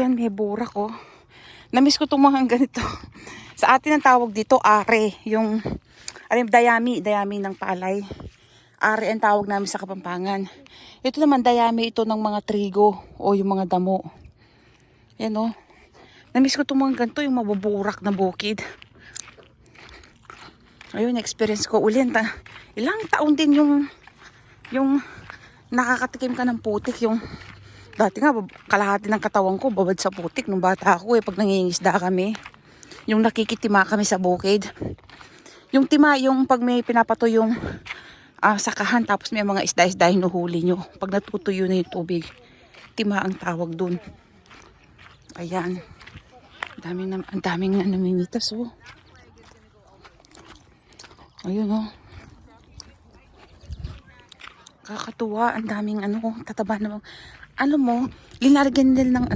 Yan, may burak oh. Namiss ko itong mga ganito. Sa atin ang tawag dito, are. Yung dayami ng palay. Are ang tawag namin sa Kapampangan. Ito naman, dayami ito ng mga trigo o yung mga damo. Yan oh. Namiss ko itong mga ganito, yung mabuburak na bukid. Ayun, experience ko ulit. Ilang taon din yung nakakatikim ka ng putik. Yung dati nga, kalahati ng katawan ko babad sa putik nung bata ako pag nangingisda kami. Yung nakikitima kami sa bukid. Yung tima, yung pag may pinapato yung sakahan tapos may mga isda-isda hinuhuli nyo. Pag natutuyo na yung tubig, tima ang tawag dun. Ayan. Ang daming namimitas oh. Ayun oh. Kakatuwa, ang daming tataba na. Ano mo, linalagyan nila ng